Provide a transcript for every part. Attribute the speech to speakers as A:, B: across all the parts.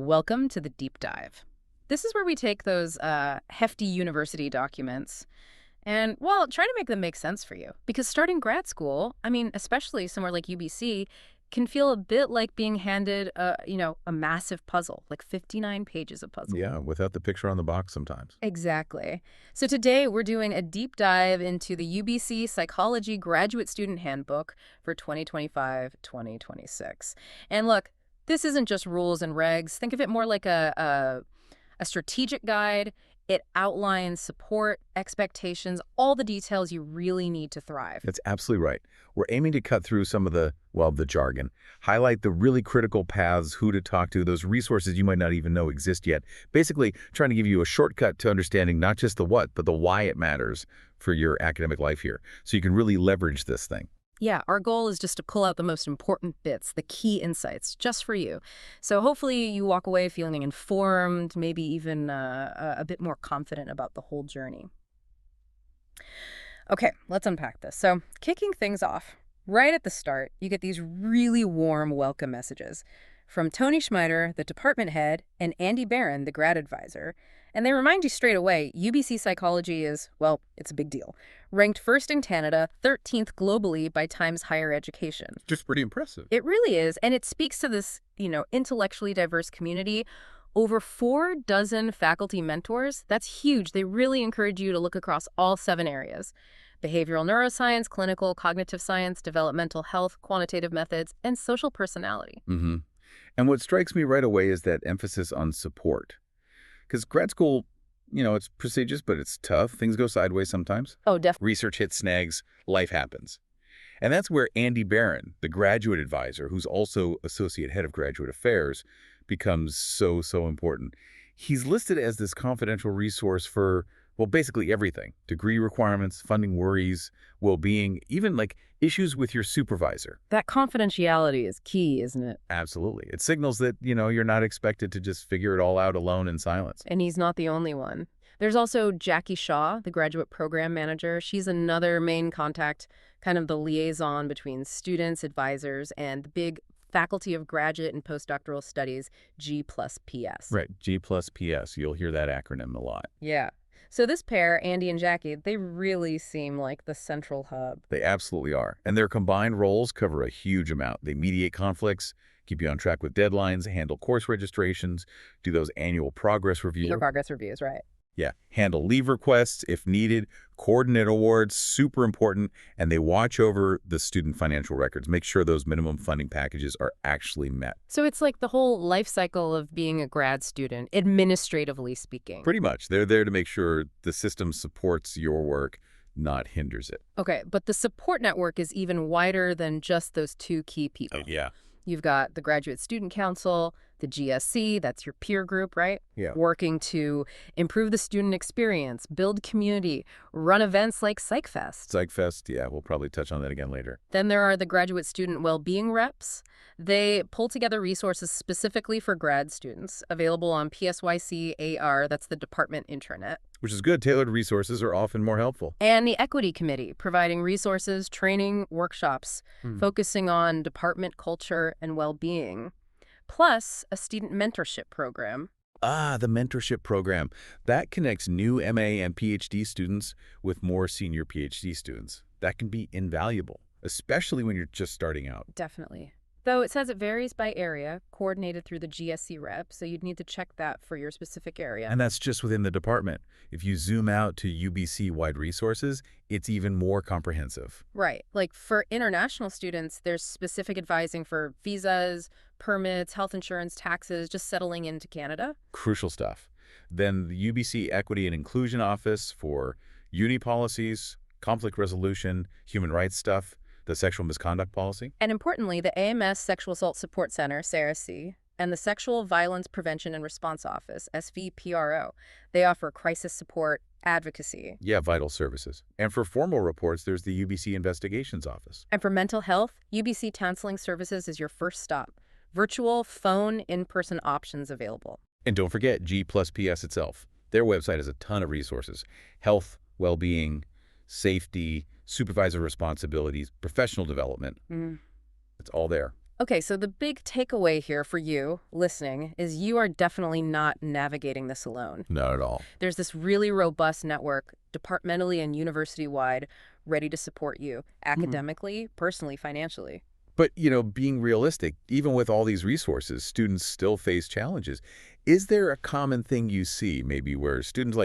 A: Welcome to the deep dive. This is where we take those hefty university documents and, well, try to make them make sense for you. Because starting grad school, I mean, especially somewhere like UBC, can feel a bit like being handed a massive puzzle, like 59 pages of puzzle.
B: Yeah, without the picture on the box sometimes.
A: Exactly. So today we're doing a deep dive into the UBC Psychology Graduate Student Handbook for 2025-2026. And look, this isn't just rules and regs. Think of it more like a strategic guide. It outlines support, expectations, all the details you really need to thrive.
B: That's absolutely right. We're aiming to cut through some of the jargon, highlight the really critical paths, who to talk to, those resources you might not even know exist yet. Basically, trying to give you a shortcut to understanding not just the what, but the why it matters for your academic life here, so you can really leverage this thing.
A: Yeah, our goal is just to pull out the most important bits, the key insights, just for you. So hopefully you walk away feeling informed, maybe even a bit more confident about the whole journey. Okay, let's unpack this. So kicking things off, right at the start, you get these really warm welcome messages from Tony Schmeider, the department head, and Andy Barron, the grad advisor. And they remind you straight away, UBC psychology is, well, it's a big deal. Ranked first in Canada, 13th globally by Times Higher Education.
B: Just pretty impressive.
A: It really is, and it speaks to this, intellectually diverse community. Over 4 dozen faculty mentors. That's huge. They really encourage you to look across all 7 areas: behavioral neuroscience, clinical, cognitive science, developmental health, quantitative methods, and social personality.
B: Mm-hmm. And what strikes me right away is that emphasis on support. Because grad school, it's prestigious, but it's tough. Things go sideways sometimes.
A: Oh, definitely.
B: Research hits snags, life happens. And that's where Andy Barron, the graduate advisor, who's also associate head of graduate affairs, becomes so important. He's listed as this confidential resource for, well, basically everything: degree requirements, funding worries, well-being, even like issues with your supervisor.
A: That confidentiality is key, isn't it?
B: Absolutely. It signals that, you're not expected to just figure it all out alone in silence.
A: And he's not the only one. There's also Jackie Shaw, the graduate program manager. She's another main contact, kind of the liaison between students, advisors, and the big Faculty of Graduate and Postdoctoral Studies, G+PS.
B: Right, G+PS. You'll hear that acronym a lot.
A: Yeah. So this pair, Andy and Jackie, they really seem like the central hub.
B: They absolutely are. And their combined roles cover a huge amount. They mediate conflicts, keep you on track with deadlines, handle course registrations, do those annual progress reviews.
A: Your progress reviews, right.
B: Yeah, handle leave requests if needed, coordinate awards, super important, and they watch over the student financial records, make sure those minimum funding packages are actually met.
A: So it's like the whole life cycle of being a grad student, administratively speaking.
B: Pretty much. They're there to make sure the system supports your work, not hinders it.
A: Okay, but the support network is even wider than just those 2 key people.
B: Yeah.
A: You've got the Graduate Student Council, the GSC, that's your peer group, right?
B: Yeah.
A: Working to improve the student experience, build community, run events like PsychFest.
B: PsychFest, yeah, we'll probably touch on that again later.
A: Then there are the Graduate Student Wellbeing Reps. They pull together resources specifically for grad students, available on PSYC AR, that's the department intranet.
B: Which is good. Tailored resources are often more helpful.
A: And the Equity Committee, providing resources, training, workshops, focusing on department culture and well-being, plus a student mentorship program.
B: Ah, the mentorship program. That connects new MA and PhD students with more senior PhD students. That can be invaluable, especially when you're just starting out.
A: Definitely. Though it says it varies by area, coordinated through the GSC rep, so you'd need to check that for your specific area.
B: And that's just within the department. If you zoom out to UBC-wide resources, it's even more comprehensive.
A: Right. Like for international students, there's specific advising for visas, permits, health insurance, taxes, just settling into Canada.
B: Crucial stuff. Then the UBC Equity and Inclusion Office for uni policies, conflict resolution, human rights stuff, the sexual misconduct policy.
A: And importantly, the AMS Sexual Assault Support Center, SARAC, and the Sexual Violence Prevention and Response Office, SVPRO. They offer crisis support, advocacy.
B: Yeah, vital services. And for formal reports, there's the UBC Investigations Office.
A: And for mental health, UBC Counseling Services is your first stop. Virtual, phone, in-person options available.
B: And don't forget G+PS itself. Their website has a ton of resources: health, well-being, safety, supervisor responsibilities, professional development. It's all there.
A: Okay, so the big takeaway here for you listening is you are definitely not navigating this alone.
B: Not at all.
A: There's this really robust network, departmentally and university-wide, ready to support you
B: Mhm.
A: academically, personally, financially.
B: But, being realistic, even with all these resources, students still face challenges. Is there a common thing you see, maybe, where students,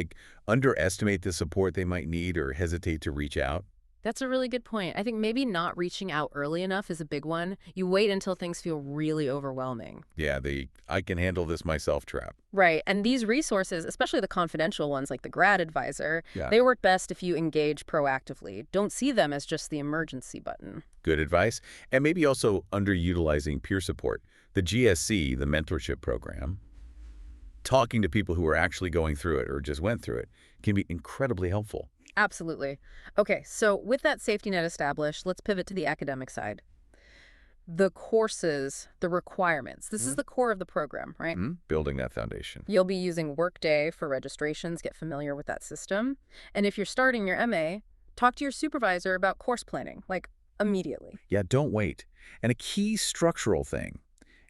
B: underestimate the support they might need or hesitate to reach out?
A: That's a really good point. I think maybe not reaching out early enough is a big one. You wait until things feel really overwhelming.
B: Yeah, the "I can handle this myself" trap.
A: Right. And these resources, especially the confidential ones like the grad advisor,
B: Yeah.
A: they work best if you engage proactively. Don't see them as just the emergency button.
B: Good advice. And maybe also underutilizing peer support. The GSC, the mentorship program, talking to people who are actually going through it or just went through it, can be incredibly helpful.
A: Absolutely. Okay, so with that safety net established, let's pivot to the academic side. The courses, the requirements. This is
B: Mhm.
A: the core of the program, right?
B: Building that foundation.
A: You'll be using Workday for registrations, get familiar with that system. And if you're starting your MA, talk to your supervisor about course planning, like immediately.
B: Yeah, don't wait. And a key structural thing.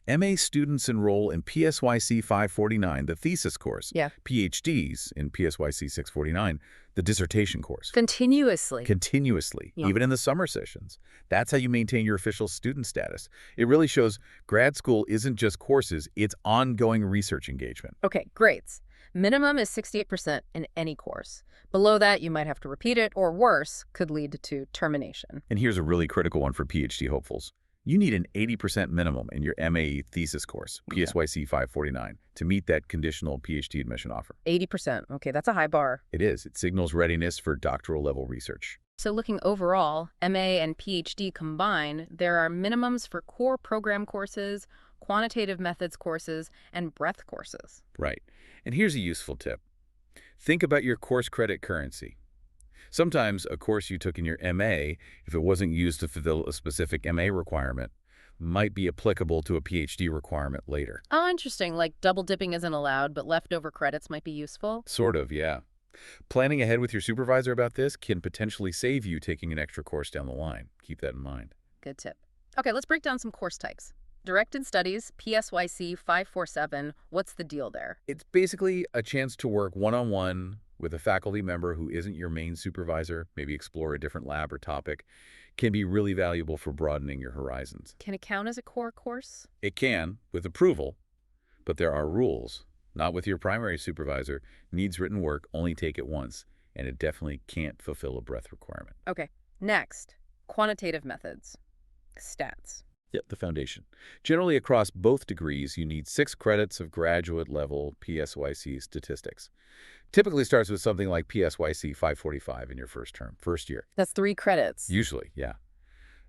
B: MA students enroll in PSYC 549, the thesis course.
A: Yeah.
B: PhDs in PSYC 649, the dissertation course.
A: Continuously.
B: Continuously,
A: Yeah.
B: even in the summer sessions. That's how you maintain your official student status. It really shows grad school isn't just courses, it's ongoing research engagement.
A: Okay, grades. Minimum is 68% in any course. Below that, you might have to repeat it, or worse, could lead to termination.
B: And here's a really critical one for PhD hopefuls. You need an 80% minimum in your MA thesis course,
A: Okay.
B: PSYC 549, to meet that conditional PhD admission offer.
A: 80%. Okay, that's a high bar.
B: It is. It signals readiness for doctoral level research.
A: So looking overall, MA and PhD combined, there are minimums for core program courses, quantitative methods courses, and breadth courses.
B: Right. And here's a useful tip. Think about your course credit currency. Sometimes a course you took in your MA, if it wasn't used to fulfill a specific MA requirement, might be applicable to a PhD requirement later.
A: Oh, interesting. Like double dipping isn't allowed, but leftover credits might be useful.
B: Sort of, yeah. Planning ahead with your supervisor about this can potentially save you taking an extra course down the line. Keep that in mind.
A: Good tip. Okay, let's break down some course types. Directed Studies, PSYC 547, what's the deal there?
B: It's basically a chance to work one-on-one with a faculty member who isn't your main supervisor, maybe explore a different lab or topic, can be really valuable for broadening your horizons.
A: Can it count as a core course?
B: It can, with approval, but there are rules. Not with your primary supervisor. Needs written work, only take it once, and it definitely can't fulfill a breadth requirement.
A: Okay, next, quantitative methods, stats.
B: Yep, the foundation. Generally, across both degrees, you need 6 credits of graduate-level PSYC statistics. Typically starts with something like PSYC 545 in your first year.
A: That's 3 credits.
B: Usually, yeah.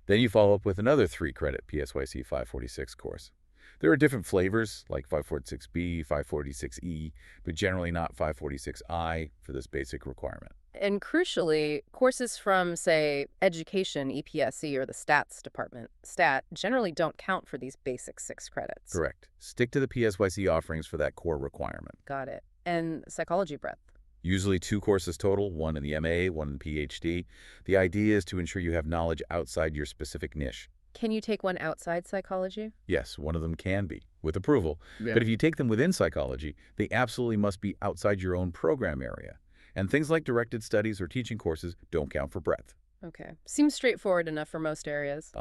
B: Then you follow up with another 3-credit PSYC 546 course. There are different flavors, like 546B, 546E, but generally not 546I for this basic requirement.
A: And crucially, courses from, say, education, EPSC, or the stats department, stat, generally don't count for these basic 6 credits.
B: Correct. Stick to the PSYC offerings for that core requirement.
A: Got it. And psychology breadth.
B: Usually 2 courses total, one in the MA, one in PhD. The idea is to ensure you have knowledge outside your specific niche.
A: Can you take one outside psychology?
B: Yes, one of them can be, with approval.
A: Yeah.
B: But if you take them within psychology, they absolutely must be outside your own program area. And things like directed studies or teaching courses don't count for breadth.
A: Okay. Seems straightforward enough for most areas.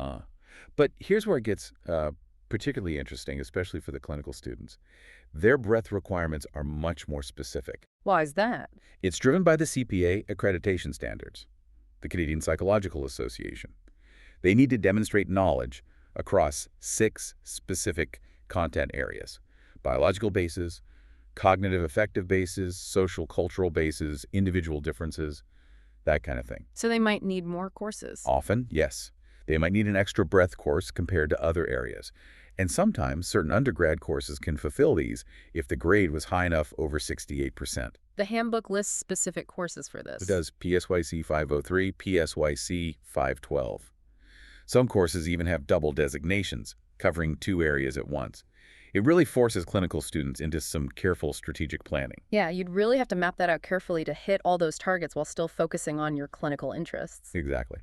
B: But here's where it gets particularly interesting, especially for the clinical students. Their breadth requirements are much more specific.
A: Why is that?
B: It's driven by the CPA accreditation standards, the Canadian Psychological Association. They need to demonstrate knowledge across 6 specific content areas: biological bases, cognitive affective bases, social cultural bases, individual differences, that kind of thing.
A: So they might need more courses.
B: Often, yes. They might need an extra breadth course compared to other areas. And sometimes certain undergrad courses can fulfill these if the grade was high enough over 68%.
A: The handbook lists specific courses for this.
B: It does PSYC 503, PSYC 512. Some courses even have double designations, covering 2 areas at once. It really forces clinical students into some careful strategic planning.
A: Yeah, you'd really have to map that out carefully to hit all those targets while still focusing on your clinical interests.
B: Exactly.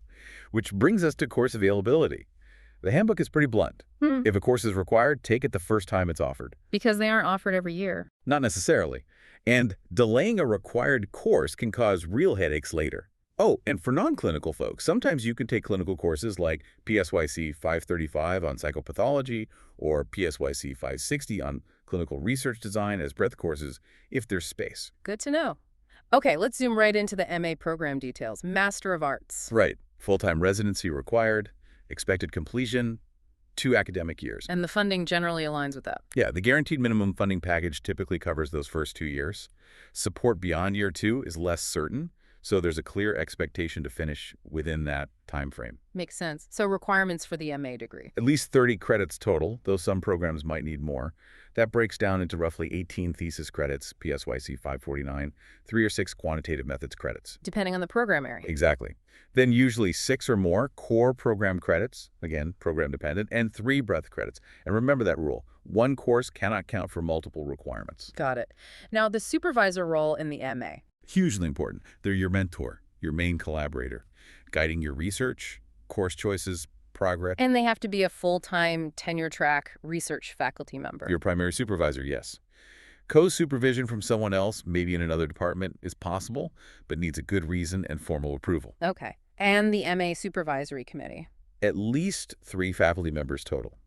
B: Which brings us to course availability. The handbook is pretty blunt. If a course is required, take it the first time it's offered.
A: Because they aren't offered every year.
B: Not necessarily. And delaying a required course can cause real headaches later. Oh, and for non-clinical folks, sometimes you can take clinical courses like PSYC 535 on psychopathology or PSYC 560 on clinical research design as breadth courses if there's space.
A: Good to know. Okay, let's zoom right into the MA program details. Master of Arts.
B: Right. Full-time residency required, expected completion, 2 academic years.
A: And the funding generally aligns with that.
B: Yeah, the guaranteed minimum funding package typically covers those first 2 years. Support beyond year 2 is less certain, so there's a clear expectation to finish within that time frame.
A: Makes sense. So requirements for the MA degree.
B: At least 30 credits total, though some programs might need more. That breaks down into roughly 18 thesis credits, PSYC 549, 3 or 6 quantitative methods credits.
A: Depending on the program area.
B: Exactly. Then usually 6 or more core program credits, again, program dependent, and 3 breadth credits. And remember that rule. One course cannot count for multiple requirements.
A: Got it. Now, the supervisor role in the MA.
B: Hugely important. They're your mentor, your main collaborator, guiding your research, course choices, progress.
A: And they have to be a full-time tenure-track research faculty member.
B: Your primary supervisor, yes. Co-supervision from someone else, maybe in another department, is possible, but needs a good reason and formal approval.
A: Okay. And the MA Supervisory Committee.
B: At least 3 faculty members total,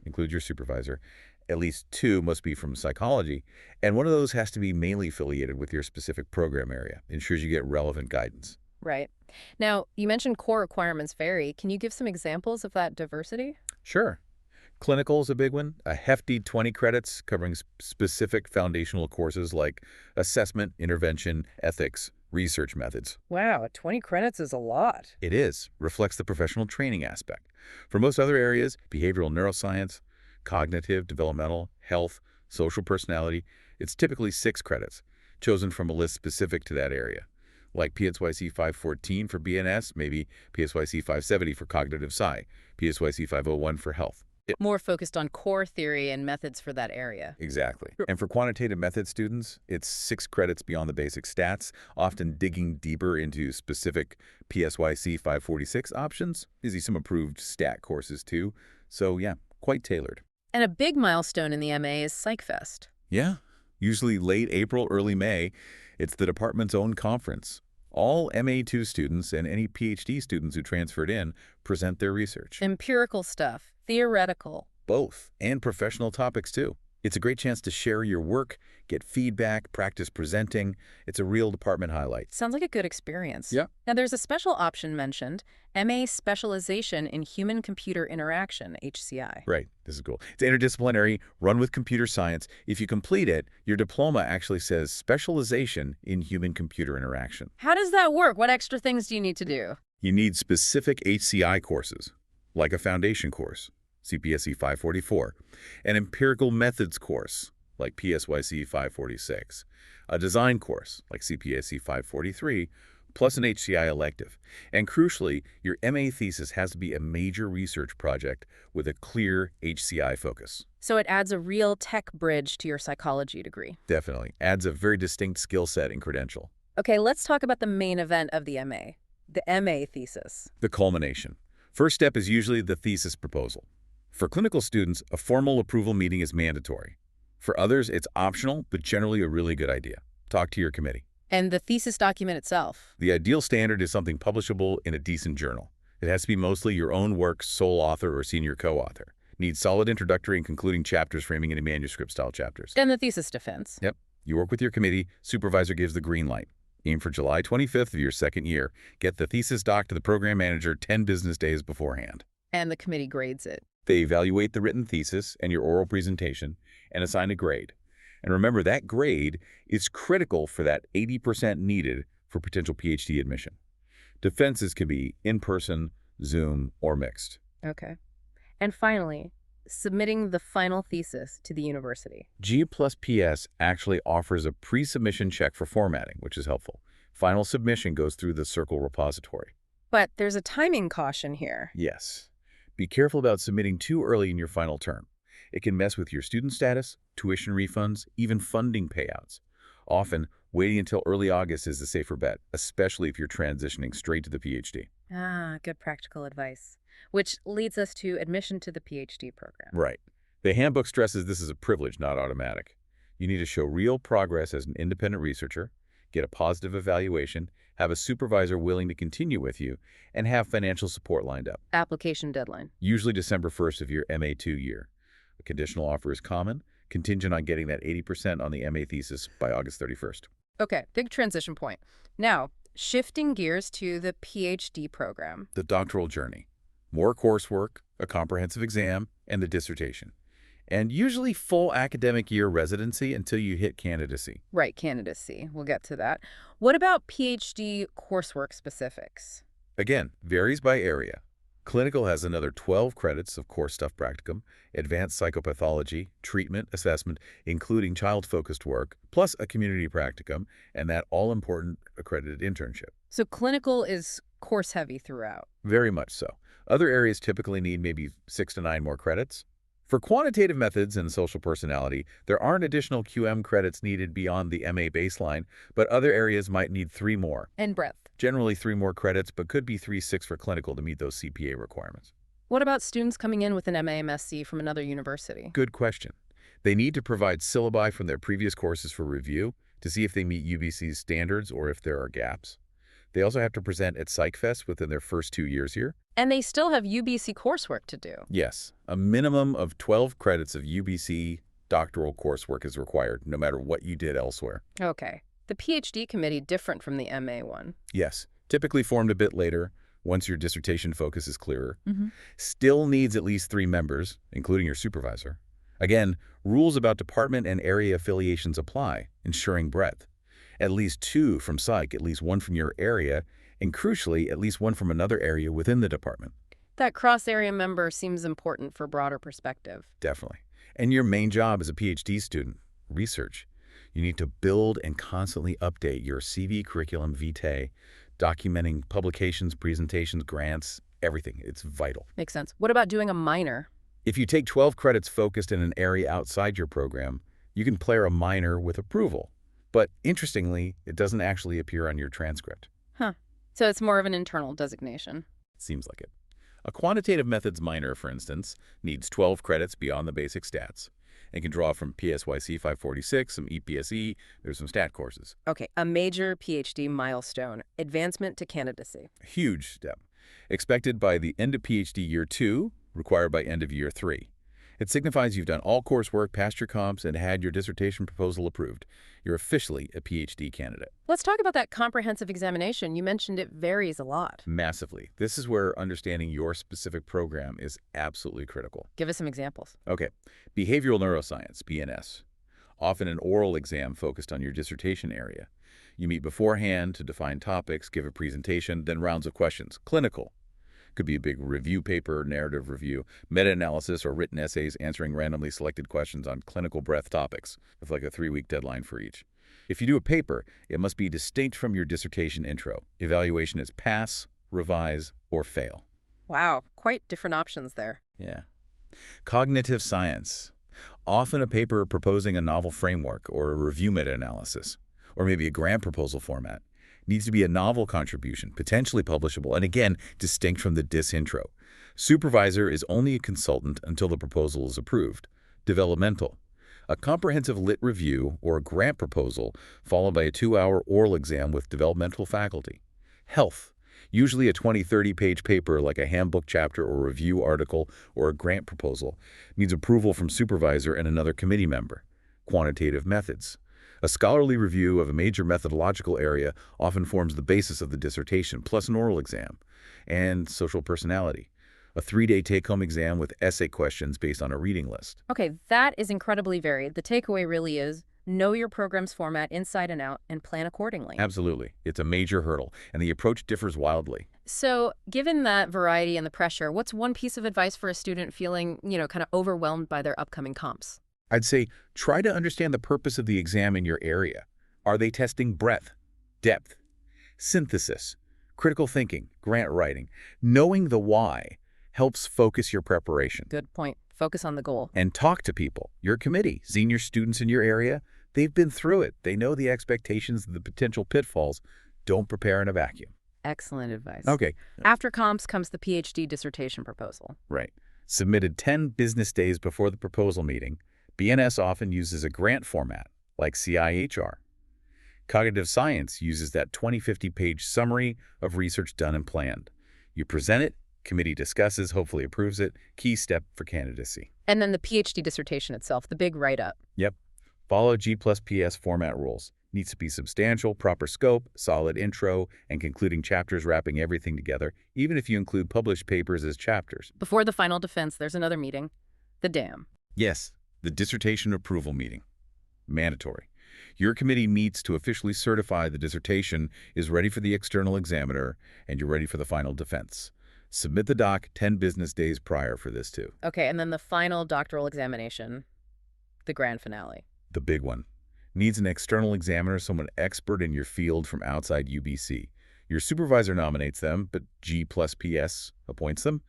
B: include your supervisor. At least 2 must be from psychology, and one of those has to be mainly affiliated with your specific program area. Ensures you get relevant guidance.
A: Right. Now, you mentioned core requirements vary. Can you give some examples of that diversity?
B: Sure. Clinical is a big one. A hefty 20 credits covering specific foundational courses like assessment, intervention, ethics, research methods.
A: Wow, 20 credits is a lot.
B: It is. Reflects the professional training aspect. For most other areas, behavioral neuroscience, cognitive, developmental, health, social personality, it's typically 6 credits, chosen from a list specific to that area. Like PSYC 514 for BNS, maybe PSYC 570 for cognitive sci, PSYC 501 for health.
A: More focused on core theory and methods for that area.
B: Exactly. And for quantitative method students, it's 6 credits beyond the basic stats, often digging deeper into specific PSYC 546 options. You see some approved stat courses too. So yeah, quite tailored.
A: And a big milestone in the MA is PsychFest.
B: Yeah, usually late April, early May. It's the department's own conference. All MA2 students and any PhD students who transferred in present their research.
A: Empirical stuff, theoretical.
B: Both, and professional topics too. It's a great chance to share your work, get feedback, practice presenting. It's a real department highlight.
A: Sounds like a good experience.
B: Yeah.
A: Now, there's a special option mentioned, MA Specialization in Human-Computer Interaction, HCI.
B: Right. This is cool. It's interdisciplinary, run with computer science. If you complete it, your diploma actually says Specialization in Human-Computer Interaction.
A: How does that work? What extra things do you need to do?
B: You need specific HCI courses, like a foundation course, CPSE 544, an empirical methods course, like PSYC 546, a design course, like CPSE 543, plus an HCI elective. And crucially, your MA thesis has to be a major research project with a clear HCI focus.
A: So it adds a real tech bridge to your psychology degree.
B: Definitely. Adds a very distinct skill set and credential.
A: Okay, let's talk about the main event of the MA, the MA thesis.
B: The culmination. First step is usually the thesis proposal. For clinical students, a formal approval meeting is mandatory. For others, it's optional, but generally a really good idea. Talk to your committee.
A: And the thesis document itself.
B: The ideal standard is something publishable in a decent journal. It has to be mostly your own work, sole author or senior co-author. Needs solid introductory and concluding chapters framing into manuscript-style chapters.
A: And the thesis defense.
B: Yep. You work with your committee, supervisor gives the green light. Aim for July 25th of your second year. Get the thesis doc to the program manager 10 business days beforehand.
A: And the committee grades it.
B: They evaluate the written thesis and your oral presentation and assign a grade. And remember, that grade is critical for that 80% needed for potential PhD admission. Defenses can be in-person, Zoom, or mixed.
A: Okay. And finally, submitting the final thesis to the university.
B: G+PS actually offers a pre-submission check for formatting, which is helpful. Final submission goes through the Circle repository.
A: But there's a timing caution here.
B: Yes. Be careful about submitting too early in your final term. It can mess with your student status, tuition refunds, even funding payouts. Often, waiting until early August is the safer bet, especially if you're transitioning straight to the PhD.
A: Ah, good practical advice. Which leads us to admission to the PhD program.
B: Right. The handbook stresses this is a privilege, not automatic. You need to show real progress as an independent researcher, get a positive evaluation, have a supervisor willing to continue with you, and have financial support lined up.
A: Application deadline.
B: Usually December 1st of your MA2 year. A conditional offer is common, contingent on getting that 80% on the MA thesis by August 31st.
A: Okay, big transition point. Now, shifting gears to the PhD program.
B: The doctoral journey. More coursework, a comprehensive exam, and the dissertation. And usually full academic year residency until you hit candidacy.
A: Right, candidacy. We'll get to that. What about PhD coursework specifics?
B: Again, varies by area. Clinical has another 12 credits of core stuff practicum, advanced psychopathology, treatment, assessment, including child-focused work, plus a community practicum, and that all-important accredited internship.
A: So clinical is course-heavy throughout.
B: Very much so. Other areas typically need maybe 6 to 9 more credits. For quantitative methods and social personality, there aren't additional QM credits needed beyond the MA baseline, but other areas might need 3 more.
A: And breadth.
B: Generally 3 more credits, but could be 3-6 for clinical to meet those CPA requirements.
A: What about students coming in with an MA-MSc from another university?
B: Good question. They need to provide syllabi from their previous courses for review to see if they meet UBC's standards or if there are gaps. They also have to present at PsychFest within their first 2 years here.
A: And they still have UBC coursework to do.
B: Yes, a minimum of 12 credits of UBC doctoral coursework is required, no matter what you did elsewhere.
A: Okay. The PhD committee different from the MA one.
B: Yes, typically formed a bit later, once your dissertation focus is clearer.
A: Mm-hmm.
B: Still needs at least 3 members, including your supervisor. Again, rules about department and area affiliations apply, ensuring breadth. At least 2 from psych, at least 1 from your area, and crucially, at least 1 from another area within the department.
A: That cross-area member seems important for broader perspective.
B: Definitely. And your main job as a PhD student, research. You need to build and constantly update your CV curriculum vitae, documenting publications, presentations, grants, everything. It's vital.
A: Makes sense. What about doing a minor?
B: If you take 12 credits focused in an area outside your program, you can declare a minor with approval. But interestingly, it doesn't actually appear on your transcript.
A: Huh. So it's more of an internal designation.
B: Seems like it. A quantitative methods minor, for instance, needs 12 credits beyond the basic stats and can draw from PSYC 546, some EPSE, there's some stat courses.
A: Okay, a major PhD milestone, advancement to candidacy.
B: Huge step. Expected by the end of PhD year 2, required by end of year 3. It signifies you've done all coursework, passed your comps, and had your dissertation proposal approved. You're officially a PhD candidate.
A: Let's talk about that comprehensive examination. You mentioned it varies a lot.
B: Massively. This is where understanding your specific program is absolutely critical.
A: Give us some examples.
B: Okay. Behavioral neuroscience, BNS. Often an oral exam focused on your dissertation area. You meet beforehand to define topics, give a presentation, then rounds of questions. Clinical. Could be a big review paper, narrative review, meta-analysis, or written essays answering randomly selected questions on clinical breadth topics, with like a 3-week deadline for each. If you do a paper, it must be distinct from your dissertation intro. Evaluation is pass, revise, or fail.
A: Wow, quite different options there.
B: Yeah. Cognitive science. Often a paper proposing a novel framework or a review meta-analysis, or maybe a grant proposal format. Needs to be a novel contribution, potentially publishable, and again, distinct from the dis intro. Supervisor is only a consultant until the proposal is approved. Developmental. A comprehensive lit review or a grant proposal followed by a 2-hour oral exam with developmental faculty. Health. Usually a 20-30 page paper like a handbook chapter or review article or a grant proposal. Needs approval from supervisor and another committee member. Quantitative methods. A scholarly review of a major methodological area often forms the basis of the dissertation, plus an oral exam. And social personality. A 3-day take-home exam with essay questions based on a reading list.
A: Okay, that is incredibly varied. The takeaway really is know your program's format inside and out and plan accordingly.
B: Absolutely. It's a major hurdle, and the approach differs wildly.
A: So, given that variety and the pressure, what's one piece of advice for a student feeling, kind of overwhelmed by their upcoming comps?
B: I'd say try to understand the purpose of the exam in your area. Are they testing breadth, depth, synthesis, critical thinking, grant writing? Knowing the why helps focus your preparation.
A: Good point. Focus on the goal.
B: And talk to people. Your committee, senior students in your area, they've been through it. They know the expectations and the potential pitfalls. Don't prepare in a vacuum.
A: Excellent advice.
B: Okay,
A: After comps comes the PhD dissertation proposal.
B: right. Submitted 10 business days before the proposal meeting. BNS often uses a grant format, like CIHR. Cognitive science uses that 20-50-page summary of research done and planned. You present it, committee discusses, hopefully approves it, key step for candidacy.
A: And then the PhD dissertation itself, the big write-up.
B: Yep. Follow G+PS format rules. Needs to be substantial, proper scope, solid intro, and concluding chapters wrapping everything together, even if you include published papers as chapters.
A: Before the final defense, there's another meeting. The DAM.
B: Yes, the dissertation approval meeting. Mandatory. Your committee meets to officially certify the dissertation is ready for the external examiner, and you're ready for the final defense. Submit the doc 10 business days prior for this too.
A: Okay, and then the final doctoral examination, the grand finale.
B: The big one. Needs an external examiner, someone expert in your field from outside UBC. Your supervisor nominates them, but G+PS appoints them.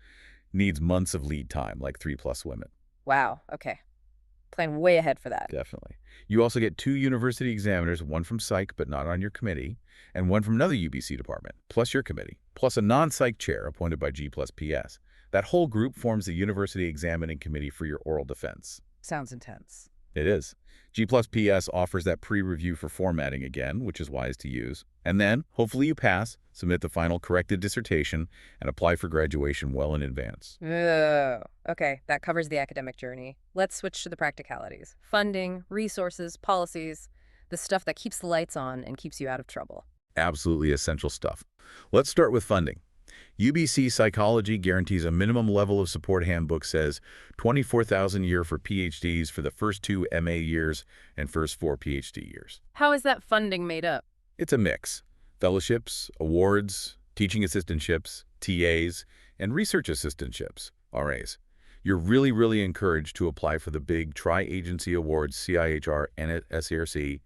B: Needs months of lead time, like 3+ women.
A: Wow, okay. Plan way ahead for that.
B: Definitely. You also get 2 university examiners, one from Psych but not on your committee, and one from another UBC department, plus your committee, plus a non-Psych chair appointed by G+PS. That whole group forms the university examining committee for your oral defense.
A: Sounds intense.
B: It is. G+PS offers that pre-review for formatting again, which is wise to use. And then, hopefully you pass, submit the final corrected dissertation, and apply for graduation well in advance.
A: Ugh. Okay, that covers the academic journey. Let's switch to the practicalities. Funding, resources, policies, the stuff that keeps the lights on and keeps you out of trouble.
B: Absolutely essential stuff. Let's start with funding. UBC Psychology guarantees a minimum level of support handbook says $24,000 a year for PhDs for the first 2 MA years and first 4 PhD years.
A: How is that funding made up?
B: It's a mix. Fellowships, awards, teaching assistantships, TAs, and research assistantships, RAs. You're really encouraged to apply for the big tri-agency awards CIHR, NSERC,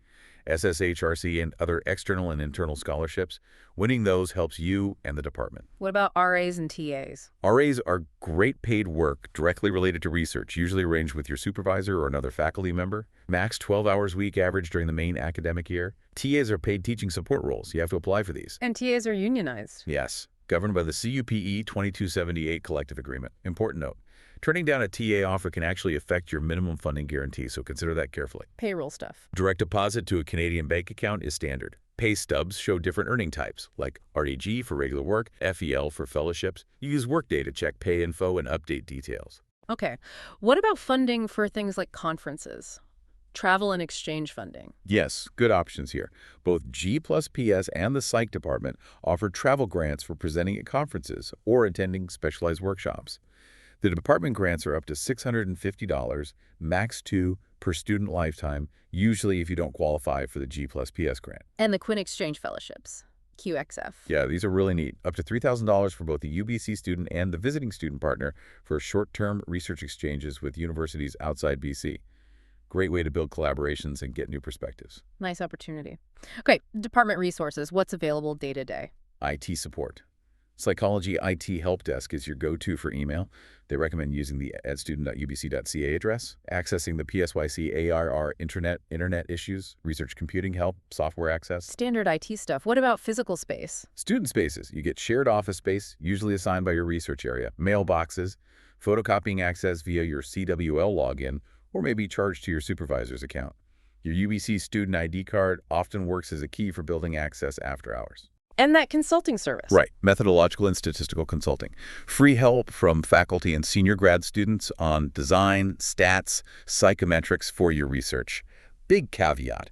B: SSHRC, and other external and internal scholarships. Winning those helps you and the department.
A: What about RAs and TAs?
B: RAs are great paid work directly related to research, usually arranged with your supervisor or another faculty member. Max 12 hours a week average during the main academic year. TAs are paid teaching support roles. You have to apply for these.
A: And TAs are unionized.
B: Yes, governed by the CUPE 2278 collective agreement. Important note. Turning down a TA offer can actually affect your minimum funding guarantee, so consider that carefully.
A: Payroll stuff.
B: Direct deposit to a Canadian bank account is standard. Pay stubs show different earning types, like RDG for regular work, FEL for fellowships. You use Workday to check pay info and update details.
A: Okay. What about funding for things like conferences? Travel and exchange funding.
B: Yes, good options here. Both G+PS and the Psych department offer travel grants for presenting at conferences or attending specialized workshops. The department grants are up to $650, max 2 per student lifetime, usually if you don't qualify for the G+PS grant.
A: And the Quinn Exchange Fellowships, QXF.
B: Yeah, these are really neat. Up to $3,000 for both the UBC student and the visiting student partner for short-term research exchanges with universities outside BC. Great way to build collaborations and get new perspectives.
A: Nice opportunity. Okay, department resources. What's available day to day?
B: IT support. Psychology IT Help Desk is your go-to for email. They recommend using the edstudent.ubc.ca address, accessing the PSYC ARR internet issues, research computing help, software access.
A: Standard IT stuff. What about physical space?
B: Student spaces. You get shared office space, usually assigned by your research area, mailboxes, photocopying access via your CWL login, or maybe charged to your supervisor's account. Your UBC student ID card often works as a key for building access after hours.
A: And that consulting service.
B: Right. Methodological and statistical consulting. Free help from faculty and senior grad students on design, stats, psychometrics for your research. Big caveat.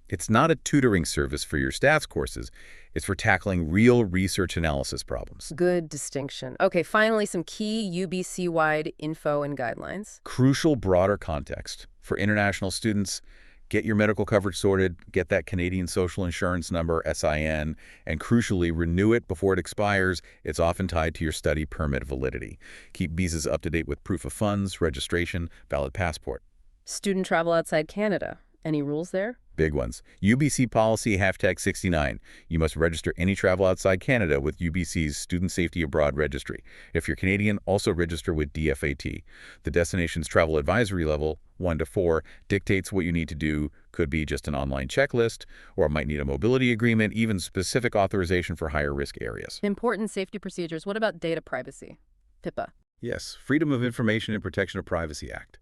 B: It's not a tutoring service for your stats courses. It's for tackling real research analysis problems.
A: Good distinction. Okay, finally, some key UBC-wide info and guidelines.
B: Crucial broader context. For international students, get your medical coverage sorted, get that Canadian Social Insurance number, SIN, and crucially, renew it before it expires. It's often tied to your study permit validity. Keep visas up to date with proof of funds, registration, valid passport.
A: Student travel outside Canada. Any rules there?
B: Big ones. UBC policy #69. You must register any travel outside Canada with UBC's Student Safety Abroad Registry. If you're Canadian, also register with DFAT. The destination's travel advisory level, 1 to 4, dictates what you need to do. Could be just an online checklist, or it might need a mobility agreement, even specific authorization for higher risk areas.
A: Important safety procedures. What about data privacy? PIPA.
B: Yes, Freedom of Information and Protection of Privacy Act.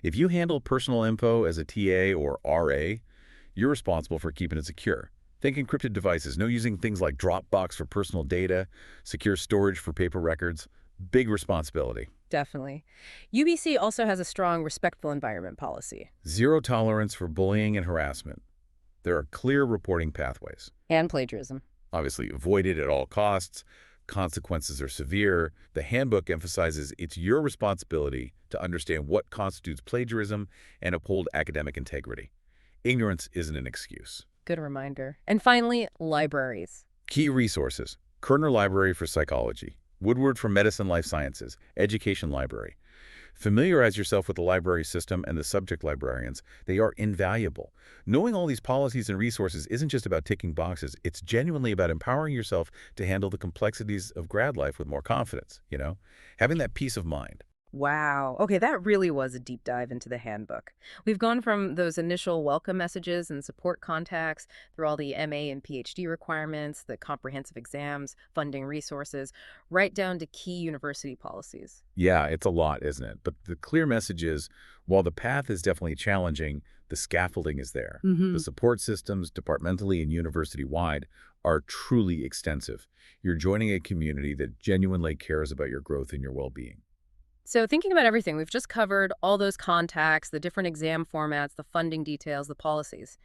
B: If you handle personal info as a TA or RA, you're responsible for keeping it secure. Think encrypted devices, no using things like Dropbox for personal data, secure storage for paper records. Big responsibility.
A: Definitely. UBC also has a strong respectful environment policy.
B: Zero tolerance for bullying and harassment. There are clear reporting pathways.
A: And plagiarism.
B: Obviously, avoid it at all costs. Consequences are severe. The handbook emphasizes it's your responsibility to understand what constitutes plagiarism and uphold academic integrity. Ignorance isn't an excuse.
A: Good reminder. And finally, libraries.
B: Key resources: Kerner Library for Psychology, Woodward for Medicine Life Sciences, Education Library. Familiarize yourself with the library system and the subject librarians. They are invaluable. Knowing all these policies and resources isn't just about ticking boxes. It's genuinely about empowering yourself to handle the complexities of grad life with more confidence, Having that peace of mind.
A: Wow. Okay, that really was a deep dive into the handbook. We've gone from those initial welcome messages and support contacts through all the MA and PhD requirements, the comprehensive exams, funding resources, right down to key university policies.
B: Yeah, it's a lot, isn't it? But the clear message is, while the path is definitely challenging, the scaffolding is there. The support systems, departmentally and university-wide, are truly extensive. You're joining a community that genuinely cares about your growth and your well-being.
A: So thinking about everything, we've just covered all those contacts, the different exam formats, the funding details, the policies.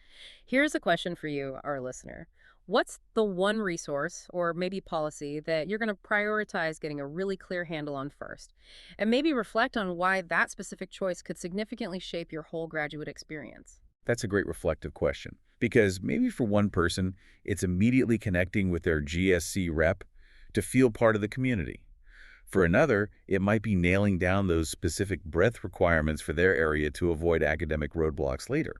A: Here's a question for you, our listener. What's the one resource or maybe policy that you're going to prioritize getting a really clear handle on first? And maybe reflect on why that specific choice could significantly shape your whole graduate experience.
B: That's a great reflective question, because maybe for one person, it's immediately connecting with their GSC rep to feel part of the community. For another, it might be nailing down those specific breadth requirements for their area to avoid academic roadblocks later.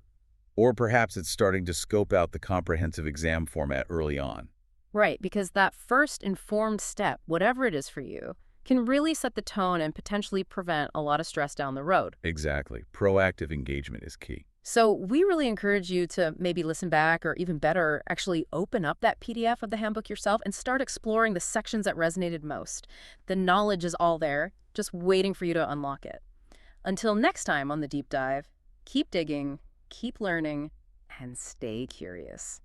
B: Or perhaps it's starting to scope out the comprehensive exam format early on.
A: Right, because that first informed step, whatever it is for you, can really set the tone and potentially prevent a lot of stress down the road.
B: Exactly. Proactive engagement is key.
A: So we really encourage you to maybe listen back, or even better, actually open up that PDF of the handbook yourself and start exploring the sections that resonated most. The knowledge is all there, just waiting for you to unlock it. Until next time on The Deep Dive, keep digging, keep learning, and stay curious.